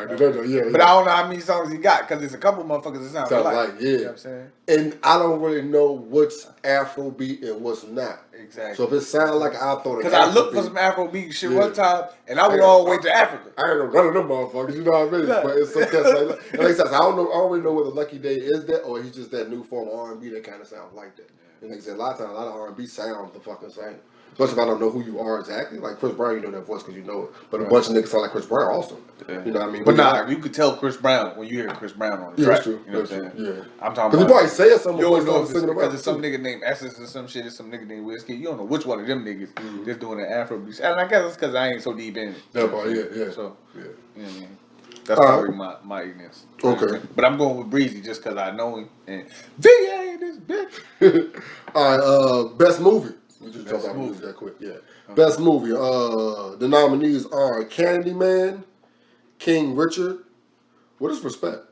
But I don't know how many songs he got because there's a couple motherfuckers that sound like. Yeah. You know what I'm saying? And I don't really know what's Afrobeat and what's not. Exactly. So if it sounds like I thought it. Because I looked for some Afrobeat shit one time and I went all the way to Africa. I ain't know none of them motherfuckers, you know what I mean? But it's some cats like I said, I don't really know whether Lucky Day is that or he's just that new form of R&B that kind of sounds like that. And like I said, a lot of R&B sounds the fucking same. Especially if I don't know who you are exactly. Like Chris Brown, you know that voice because you know it. But a bunch of niggas sound like Chris Brown also. Yeah. You know what I mean? But you could tell Chris Brown when you hear Chris Brown on the track. That's true. You know what I'm saying? Yeah. I'm talking about. Because he probably said something. You don't know if it's because it's some nigga named Essence or some shit, or some nigga named Wizkid. You don't know which one of them niggas just doing the Afrobeat. And I guess it's because I ain't so deep in it. Yeah. So, you know what I mean? That's probably my ignorance. Okay. But I'm going with Breezy just because I know him. And VA this bitch. All right. Best movie. We just talk about movies that quick. Yeah. Okay. Best movie. The nominees are Candyman, King Richard. What is Respect?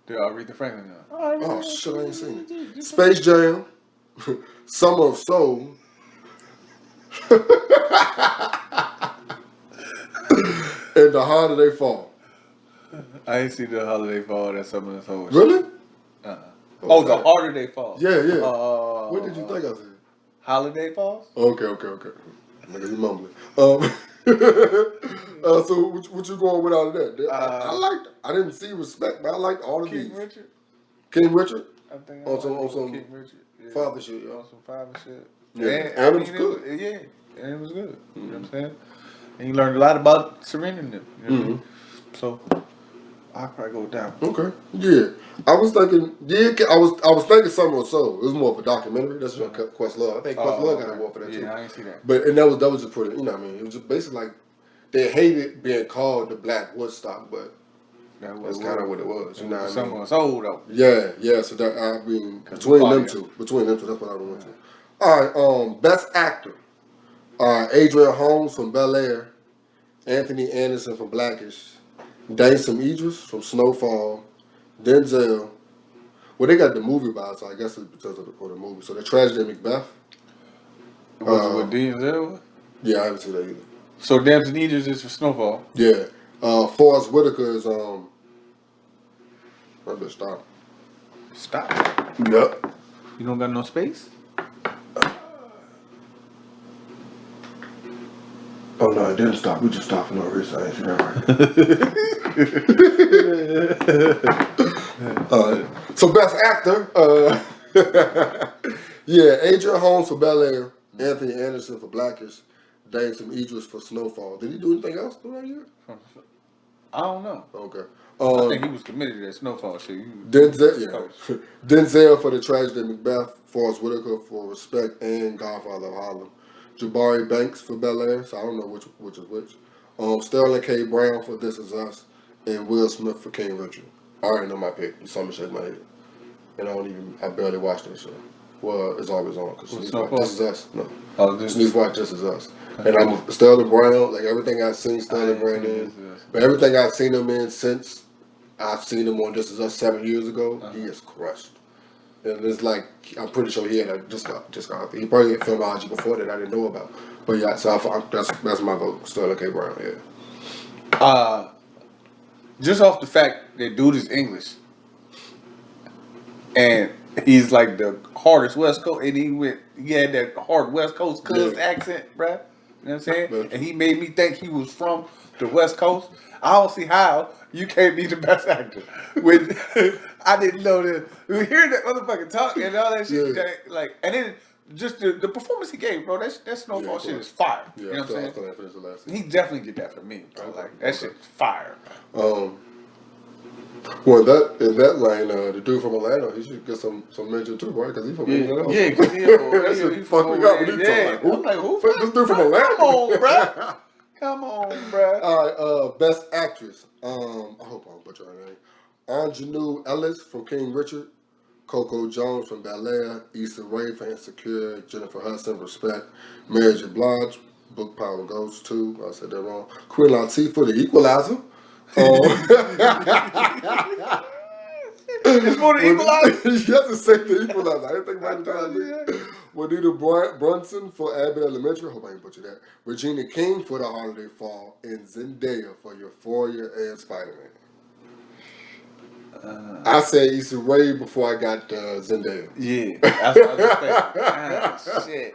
They're Aretha Franklin now. Oh shit! I ain't seen it. Space Jam, Summer of Soul, and The Harder They Fall. I ain't seen The Holiday Fall. That's Summer of Soul. Really? Oh, The Harder They Fall. Yeah. What did you think I said? Holiday Falls? Okay. Nigga, you mumbling. So what you going with all of that? I liked. I didn't see Respect, but I liked all of these. King Richard. I think on some King Richard. Yeah. Father shit. On some father shit. Yeah, and it was good. And it was good. You know what I'm saying? And you learned a lot about Serena and them. You know what I mean? So I'll probably go with that one. Okay. Yeah. I was thinking. I was thinking Summer of Soul. It was more of a documentary. That's just Questlove. I think Questlove got an award for that too. Yeah, I ain't see that. But that was just pretty. You know what I mean? It was just basically like they hated being called the Black Woodstock, but that's kind of what it was. You know what I mean? Summer of Soul though. Yeah. So that between them two, that's what I went to. All right. Best actor. Adrian Holmes from Bel Air, Anthony Anderson from Blackish, Dansum Idris from Snowfall, Denzel. Well, they got the movie by, so I guess it's because of the movie. So the Tragedy of Macbeth. Was it with Denzel? Yeah, I haven't seen that either. So Dams and Needles is for Snowfall. Yeah. Forrest Whitaker is I better stop. Stop. Yep. You don't got no space? Oh no, it didn't stop. We just stopped for no reason. I ain't see that right. So best actor, yeah, Adrian Holmes for Bel Air, Anthony Anderson for Blackish, Jason Idris for Snowfall. Did he do anything else through that year? I don't know. Okay. I think he was committed to that Snowfall shit. Denzel for The Tragedy of Macbeth, Forrest Whitaker for Respect and Godfather of Harlem, Jabari Banks for Bel Air, so I don't know which is which. Sterling K. Brown for This Is Us, and Will Smith for King Richard. I already know my pick. You saw me shake my head, and I barely watched that show. Well, it's always on because This Is Us. No, just need to watch This Is Us. And I'm Sterling Brown, like everything I've seen Sterling Brown in, but everything I've seen him in since I've seen him on This Is Us 7 years ago, he is crushed. And it's like, I'm pretty sure he had just got he probably had filmology before that I didn't know about. But yeah, so that's my vote, Sterling K. Brown, yeah. Just off the fact that dude is English. And he's like the hardest West Coast, and he had that hard West Coast accent, bruh. You know what I'm saying? And he made me think he was from the West Coast. I don't see how you can't be the best actor. When I didn't know that. We hear that motherfucker talk and all that shit. Yeah. Like, and then just the performance he gave, bro. That Snowfall shit is fire. Yeah, you know what I'm saying? He definitely get that from me, bro. Like that shit's fire. Well, in that line, the dude from Atlanta, he should get some mention too, right? Because he's from Atlanta. Yeah, because he fucked me up when he talking. I'm like, who? This dude from Atlanta? Come on, bro. Come on, bro. All right, best actress. I hope I don't butcher her name. Anjanou Ellis from King Richard, Coco Jones from Bel Air, Issa Rae for Insecure, Jennifer Hudson, Respect, Mary J. Blige, Book Power Goes to, I said that wrong, Queen Latifah, The Equalizer. It's for The Equalizer? You have to say The Equalizer. I didn't think about it. Juanita Brunson for Abbott Elementary. I hope I didn't butcher that. Regina King for The Holiday Fall, and Zendaya for Euphoria and Spider-Man. I said Issa Rae before I got Zendaya. Yeah, that's what I was thinking. Shit.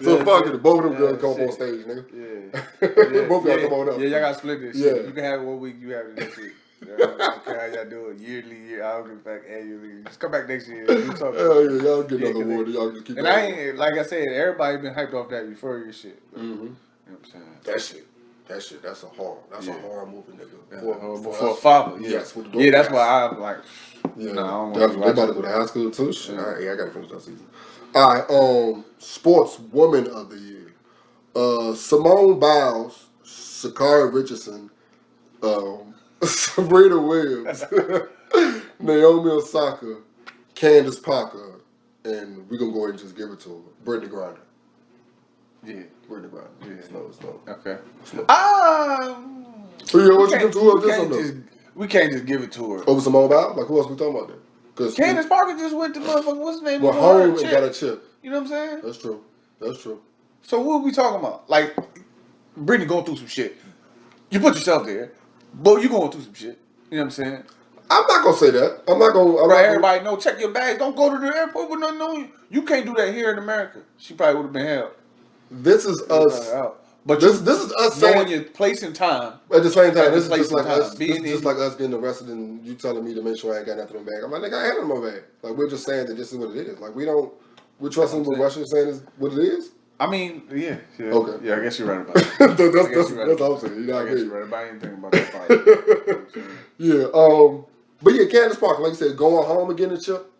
So fuck it, both of them girls come on stage, nigga. Yeah. Both y'all come on up. Yeah, y'all gotta split this shit. You can have it 1 week, you have it next week. I don't care how y'all do it, yearly, I don't give a fuck, annually. Just come back next year and do something. Hell yeah, y'all get another award. Y'all just keep and I ain't, like I said, everybody been hyped off that Euphoria shit. Mm-hmm. You know what I'm saying? That shit, that's a horror movie, nigga. For a father, yes. Yeah, that's why I'm like, yeah, no, I don't want to watch. They about to go to high school too. Shit. Yeah. All right, I gotta finish that season. All right, Sports Woman of the Year. Simone Biles, Sha'Carri Richardson, Serena Williams, Naomi Osaka, Candace Parker, and we're gonna go ahead and just give it to her. Brittany Griner. Yeah. Brittany Griner. Yeah. Snow. Okay. So yeah, what you give to her? We can't just give it to her. Over Simone Biles? Like who else we talking about then? Because Candace Parker just went to motherfucker. What's his name? Well, home and got a chip. You know what I'm saying? That's true. So what are we talking about? Like, Brittany going through some shit. You put yourself there, but you going through some shit. You know what I'm saying? I'm not gonna say that. Everybody know. Check your bags. Don't go to the airport with nothing on you. You can't do that here in America. She probably would have been held. This is us. But this is us knowing your place and time. At the same time, this is just like us. This is just like us getting arrested and you telling me to make sure I ain't got nothing in my bag. I'm like, nigga, I had it in my bag. Like we're just saying that this is what it is. Like we're trusting what Russia is saying is what it is. I mean, yeah. Okay. Yeah, I guess you're right about that. that's all I'm saying. You know I what I guess mean? you're right about anything about that fight. Yeah. But yeah, Candace Parker, like you said, going home and getting a chip.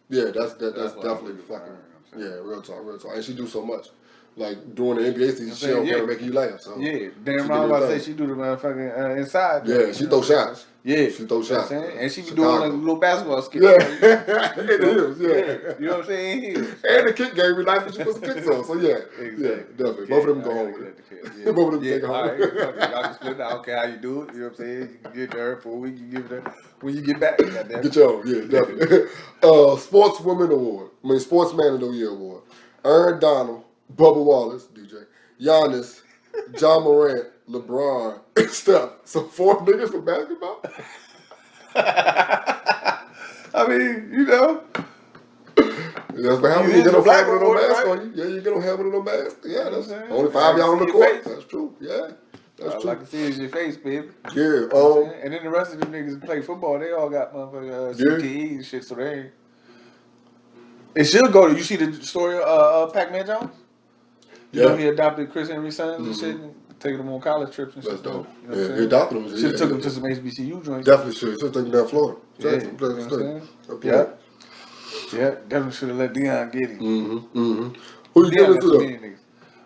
Yeah, that's definitely fucking. Yeah, real talk. And she do so much. Like during the NBA season, she don't care making you laugh. So yeah, damn right. I was about to say she do the motherfucking inside. Yeah, she throw shots. Yeah, she throw shots. And she be doing like little basketball skills. Yeah, it is. Yeah, you know what I'm saying? And the kick game, we like when she puts the kicks on. So yeah, definitely. Both of them go home with it. Both of them take home. Y'all can split it. I don't care how you do it. You know what I'm saying? You can give it to her for a week. You give it to her when you get back. Get your own. Yeah, definitely. Sportswoman Award. Sportsman of the Year Award. Aaron Donald, Bubba Wallace, DJ, Giannis, John Morant, LeBron, and Steph. So 4 niggas for basketball? I mean, you know. That's what happens. You get no helmet and no mask on you. Yeah, you get no helmet and no mask. Yeah, that's only 5 y'all on the court. That's true. Yeah, that's true. All I can see is your face, baby. Yeah. And then the rest of them niggas that play football, they all got motherfucking CTE and shit, so they ain't. It should go to. You see the story of Pac-Man Jones? You know he adopted Chris Henry's sons and shit, and taking them on college trips and shit. That's dope. You know He adopted them. Should have took them to some HBCU joints. Definitely should. Should have taken them down Florida. Yeah, you know what I'm saying? Yeah, definitely should have let Deion get him. Who you giving it to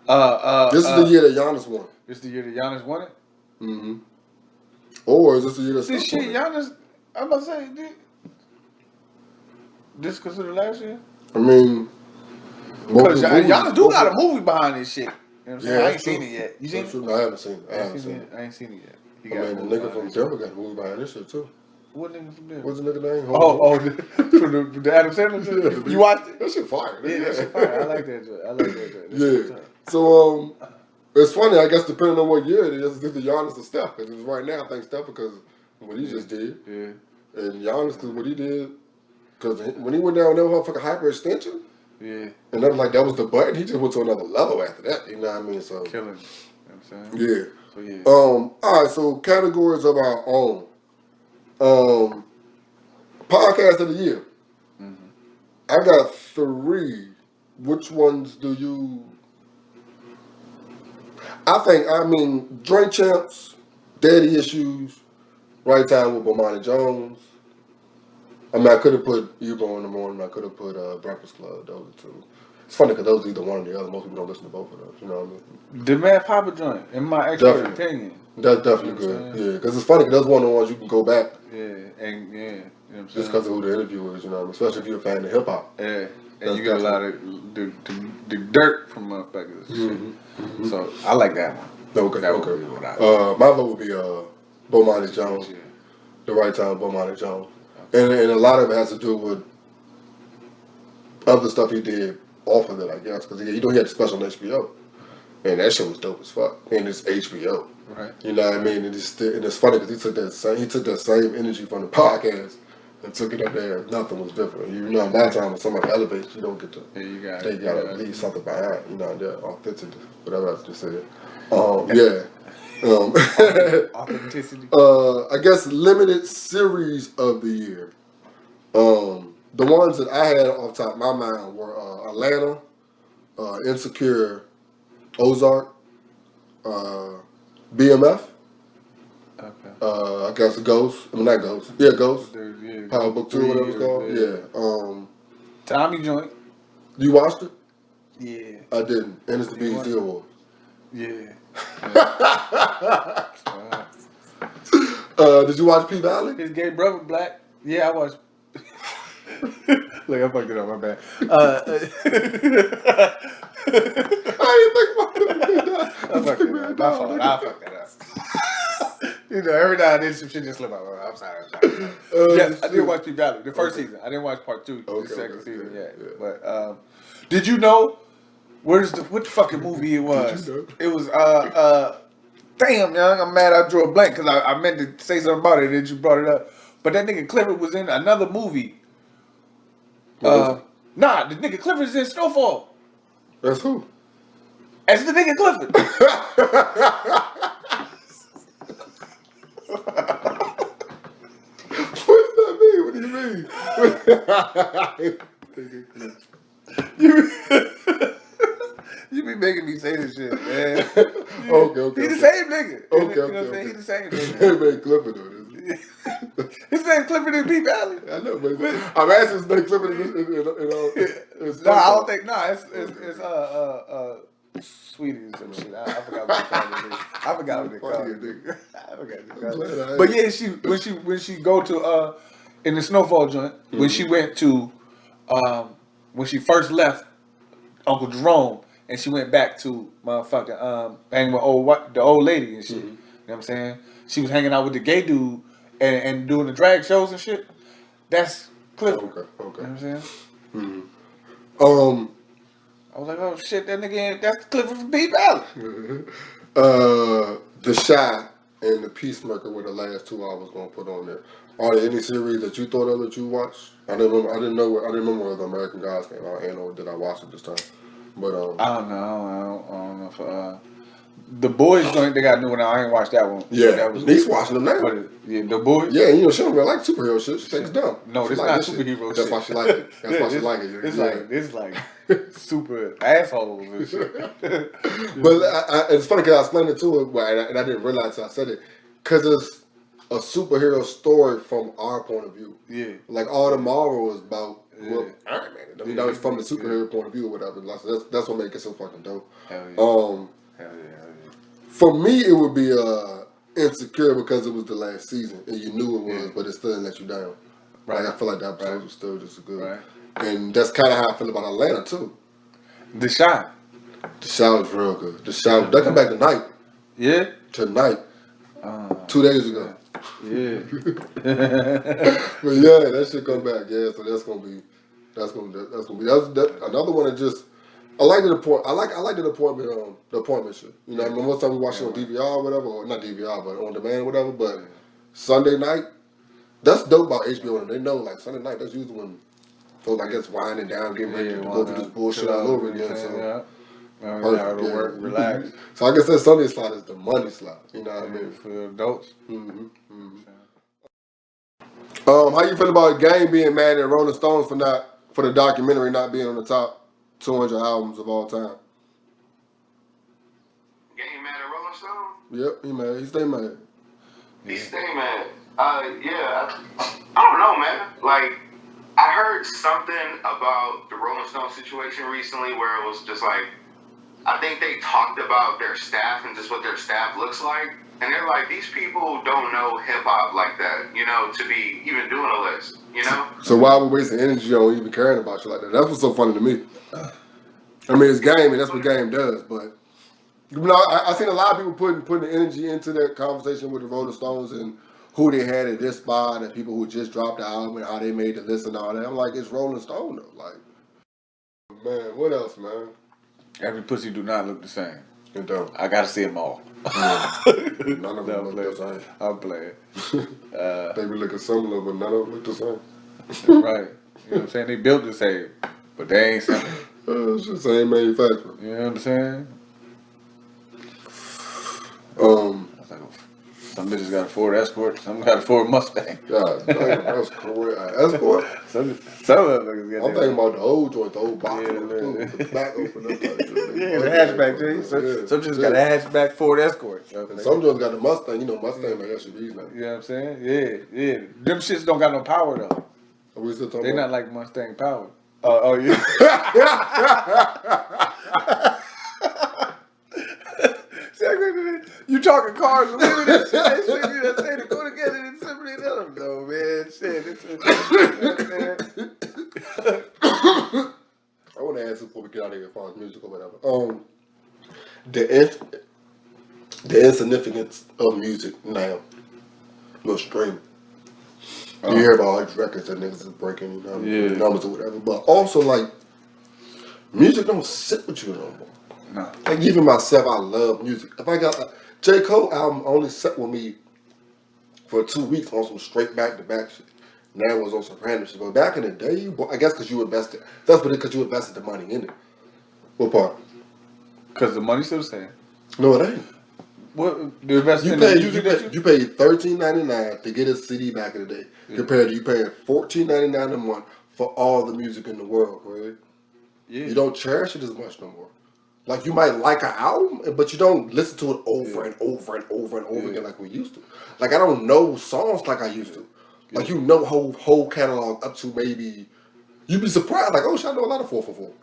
though? This is the year that Giannis won. This is the year that Giannis won it? Or is this the year that this shit, Giannis, I'm about to say, this considered last year? I mean, because Giannis do got a movie behind this shit. You know what I'm saying? I ain't seen it yet. You seen it? No, I haven't seen it. I ain't seen it yet. I mean, the nigga from Denver got a movie behind this shit too. What nigga from Denver? What's the nigga name? From the Adam Sandler shit? You watched it? That shit fire. Yeah, that shit fire. I like that joint. Yeah. So, it's funny, I guess, depending on what year it is, it's either Giannis or Steph. Because right now, I think Steph because of what he just did. Yeah. And Giannis because what he did. Because when he went down that motherfucking hyperextension. Yeah. And then, like, that was the button. He just went to another level after that. You know what I mean? So killing. You know what I'm saying? Yeah. So, yeah. All right, so categories of our own. Podcast of the year. I got 3. Which ones do you... I mean, Drink Champs, Daddy Issues, Right Time with Bomani Jones. I mean, I could have put Ebo in the morning. I could have put Breakfast Club. Those are 2. It's funny because those are either one or the other. Most people don't listen to both of those. You know what I mean? The Mad Papa joint, in my expert opinion. That's definitely good. Yeah, because it's funny because that's one of the ones you can go back. Yeah, and yeah. You know what I'm saying? Just because of who the interview is, you know what I mean? Especially if you're a fan of hip hop. Yeah. And you got a lot of the dirt from motherfuckers. So I like that one. Okay. That okay. Would be what my vote would be Bomani Jones. Yeah. The Right Time, Bomani Jones. Okay. And a lot of it has to do with other stuff he did off of it, I guess. Because he had the special on HBO. And that shit was dope as fuck. And it's HBO. Right. You know what I mean? And it's funny because he took that same energy from the podcast and took it up there. Nothing was different. You know, by the time when somebody elevates, you don't get to. Yeah, you got. They gotta leave something behind. You know, the authenticity, whatever I just said. Authenticity. I guess limited series of the year. The ones that I had off the top of my mind were Atlanta, Insecure, Ozark, BMF. Okay. I guess Ghost. I mean, not Ghost. Yeah, Ghost. Yeah, Power Book 2, whatever it's called. Yeah. Tommy joint. You watched it? Yeah. I didn't. And it's the BET Awards. Yeah. Did you watch P Valley? His gay brother black. Yeah, I watched. Look, I fucked it up. My bad. I didn't think about it. I fucked it up. My fault. I fucked that up. You know, every now and then some shit just slip out. I'm sorry. Yes, I did watch P Valley, the first season. I didn't watch part 2, the second season yet. Yeah. But did you know what the fucking movie it was? Did you know? It was damn, young. I'm mad I drew a blank because I meant to say something about it and then you brought it up. But that nigga Clifford was in another movie. The nigga Clifford's in Snowfall. That's who? That's the nigga Clifford. What does that mean? What do you mean? You be making me say this shit, man. Okay. He the same nigga. Okay. You know what I'm saying? He the same nigga. His name Clifford though. His name Clifford in P Valley. I know, but I'm asking his name Clifford No, I don't think. No, it's Sweetie or some shit. I forgot what they called it. But yeah, when she go to in the Snowfall joint, when she went to when she first left Uncle Jerome and she went back to motherfucking hanging with the old lady and shit. You know what I'm saying? She was hanging out with the gay dude and doing the drag shows and shit. That's Clifford. Okay. You know what I'm saying? Mm-hmm. I was like, oh shit, that nigga that's Clifford from P Valley. The Shy and the Peacemaker were the last two I was gonna put on there. Are there any series that you thought of that you watched? I didn't remember whether the American Gods came out and or did I watch it this time. But I don't know. I don't know if the boys joint they got new one. I ain't watched that one. yeah, That was he's watching them now. But yeah, the boys. Yeah, you know she don't really like superhero shit. She thinks it's dumb. No, She it's like not this shit. superhero That's shit. why she like it. That's why she like it. It's like super assholes and shit. But it's funny because I explained it to her, and I didn't realize I said it, because it's a superhero story from our point of view. Yeah. Like all the Marvel is about Iron Man. I mean, that was from the superhero point of view or whatever. Like, so that's what makes it so fucking dope. Hell yeah. Hell yeah. For me, it would be Insecure because it was the last season and you knew it was, but it still didn't let you down. Right. Like, I feel like that episode was still just as good. Right. And that's kind of how I feel about Atlanta too. The Shot. The Shot was real good. The Shot, they come back tonight. Yeah. Tonight. 2 days ago. Yeah. But yeah, that shit come back. Yeah, so that's gonna be another one that just. I like the appointment shit. You know, I mean, most time we watch it on DVR or whatever, or not DVR, but on demand or whatever. But Sunday night, that's dope about HBO. And they know, like Sunday night, that's usually when folks, I guess, winding down, getting ready to go through this bullshit all over again. So perfect. Yeah. Work, relax. So I guess that Sunday slot is the money slot. You know what I mean? For adults. How you feel about Game being mad at Rolling Stones for the documentary not being on the top 200 albums of all time? Game mad at Rolling Stone? Yep, he mad. He stay mad. He stay mad. I don't know, man. Like, I heard something about the Rolling Stone situation recently where it was just like, I think they talked about their staff and just what their staff looks like. And they're like, these people don't know hip-hop like that, you know, to be even doing a list, you know? So why are we wasting energy on even caring about you like that? That's what's so funny to me. I mean, it's Game, and that's what Game does, but... You know, I seen a lot of people putting the energy into that conversation with the Rolling Stones and who they had at this spot and people who just dropped the album and how they made the list and all that. I'm like, it's Rolling Stone, though. Like, man, what else, man? Every pussy do not look the same. It don't. I gotta see them all. None of them look the same. I'm playing. They be looking similar, but none of them look the same. Right. You know what I'm saying? They built the same, but they ain't similar. It's the same manufacturer. You know what I'm saying? Some bitches got a Ford Escort, some got a Ford Mustang. God damn, that's correct. Escort? Some of them niggas got I'm thinking about the old joint, the old box. The back open up. Yeah, the hatchback, too. Some just got a hatchback Ford Escort. And some joints got the Mustang. You know, Mustang like SUVs now. You know what I'm saying? Yeah. Them shits don't got no power, though. Are we still talking They're about? not like Mustang power. Oh, yeah. You talking cars and women and shit, that shit, you know, say to go together and simply let them know, man. Shit, I want to ask you before we get out of here as far as music or whatever. The insignificance of music now. No streaming. You hear about all these records that niggas is breaking, you know, numbers or whatever. But also, like, music don't sit with you no more. No. Like, even myself, I love music. If I got J. Cole album only sat with me for 2 weeks on some straight back-to-back shit. Now it was on Soprano shit. But back in the day, I guess because you invested. That's what it because you invested the money in it. What part? Because the money's still the same. No, it ain't. What the investment in music you paid $13.99 to get a CD back in the day, compared to you paying $14.99 a month for all the music in the world, right? Yeah. You don't cherish it as much no more. Like, you might like an album, but you don't listen to it over and over and over and over again like we used to. Like, I don't know songs like I used to. Like, you know whole catalog up to maybe, you'd be surprised, like, oh shit, I know a lot of 444.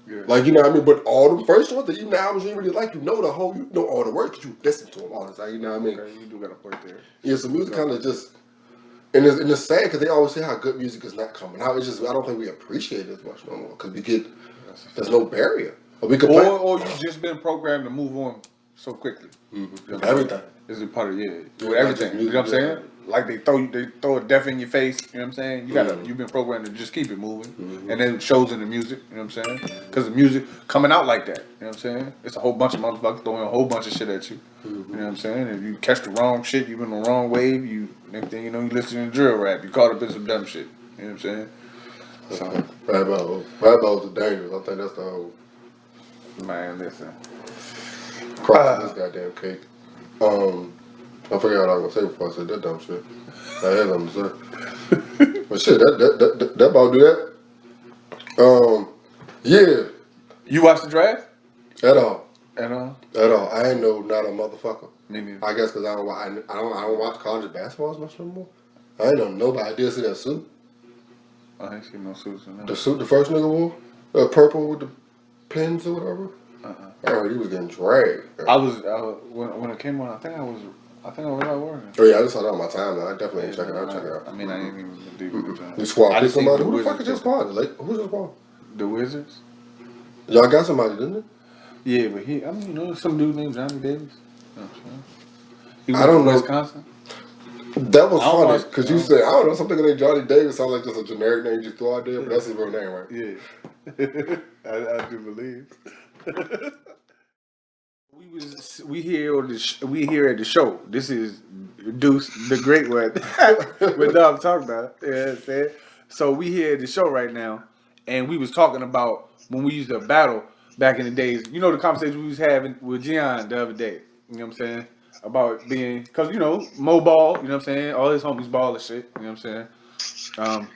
Yeah. Like, you know what I mean? But all the first ones, even the albums you really like, you know all the words because you listen to them all the time, you know what I mean? Okay, you do got a point there. Yeah, so music kind of just, and it's sad because they always say how good music is not coming out. It's just, I don't think we appreciate it as much no more because there's no barrier. Or you just been programmed to move on so quickly. Mm-hmm. Everything. Is it part of with everything? You know what I'm saying? like they throw a death in your face. You know what I'm saying? You've been programmed to just keep it moving, and then it shows in the music. You know what I'm saying? Because the music coming out like that. You know what I'm saying? It's a whole bunch of motherfuckers throwing a whole bunch of shit at you. You know what I'm saying? If you catch the wrong shit, you in the wrong wave. Next thing you know, you listening to drill rap. You caught up in some dumb shit. You know what I'm saying? So, Bad Bones are dangerous. I think that's the whole. Man, listen. Crossing this goddamn cake. I forgot what I was gonna say before I said that dumb shit. I had something to say. But shit, that about do that. Yeah. You watched the draft? At all. At all? At all. I ain't know not a motherfucker. Me neither. I guess because I don't watch college basketball as much no more. I ain't know nobody. I did see that suit. I ain't seen no suits in there. The suit the first nigga wore, purple with the pins or whatever. I heard he was getting dragged. I was when it came on. I think I was out working. Oh yeah, I just saw that on my timeline. I definitely ain't check it out. Check it out. I mean, I ain't even deep into it. You squad pick somebody. Who the fuck is Wizards your squad? Like, who's your squad? The Wizards. Y'all got somebody, didn't it? Yeah, but some dude named Johnny Davis. You know what I'm saying? He I don't know. Wisconsin. That was funny because you said I don't know something named Johnny Davis sounds like just a generic name you threw out there, but that's his real name, right? Yeah, I do believe. We here at the show. This is Deuce, the great one, with Dog talking about. You know what I'm saying? So we here at the show right now, and we was talking about when we used to battle back in the days. You know the conversation we was having with Gian the other day. You know what I'm saying? About being, cause Mo ball. You know what I'm saying? All his homies ball and shit. You know what I'm saying?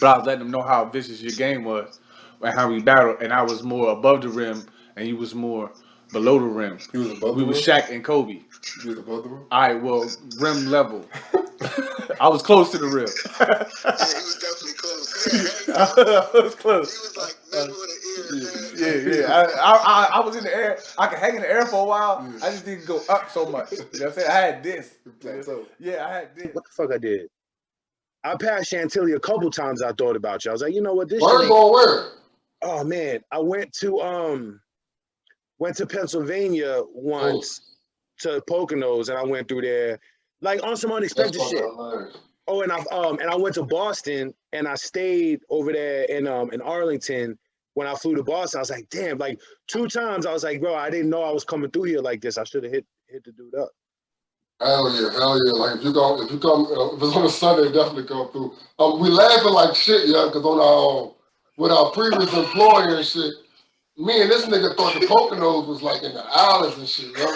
But I was letting them know how vicious your game was and how we battled, and I was more above the rim, and you was more below the rim. He was above the rim? rim? We was Shaq and Kobe. He was above the rim? All right, well, rim level. I was close to the rim. Yeah, he was definitely close. I was close. He was like middle of the ear. Yeah. I was in the air. I could hang in the air for a while. I just didn't go up so much. You know what I'm saying? I had this. Yeah, I had this. What the fuck I did? I passed Chantilly a couple times. I thought about you. I was like, you know what? This Word shit. ball where? Oh man, I went to Pennsylvania once to Poconos, and I went through there like on some unexpected shit. Hilarious. Oh, and I went to Boston, and I stayed over there in Arlington. When I flew to Boston, I was like, damn, like 2 times I was like, bro, I didn't know I was coming through here like this. I should have hit the dude up. Hell yeah. Like if you come, if it's on a Sunday, definitely come through. We laughing like shit, yeah, because with our previous employer and shit, me and this nigga thought the Poconos was like in the islands and shit, yo.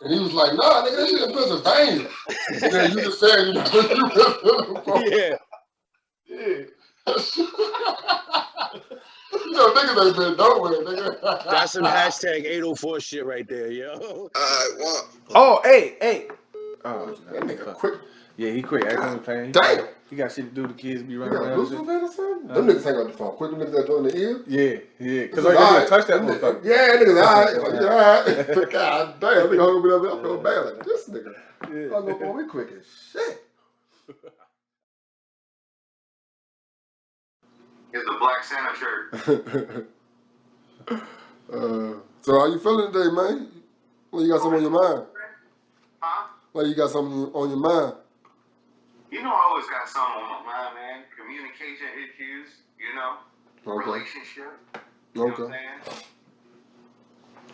And he was like, nah, nigga, this shit in Pennsylvania. And then you just said, you Yeah. Niggas ain't been nowhere, nigga. That's some hashtag 804 shit right there, yo. Well, Oh, hey. Oh, that nigga quick. Yeah, he quick. Everything playing. Damn. He got shit to do. The kids be You running got around. Bruce Lee or something? Them niggas hang out the phone. Quick, them niggas that join the ear. Yeah. Because all you gotta do is touch that motherfucker. Yeah, niggas alright. God damn, nigga hung me up there. I feel bad like this nigga. I go, boy, we quick as shit. It's the Black Santa shirt. So how you feeling today, man? Well, you got something on your mind? Huh? Like you got something on your mind? You know I always got something on my mind, man. Communication issues, Okay. relationship. You know what I'm saying?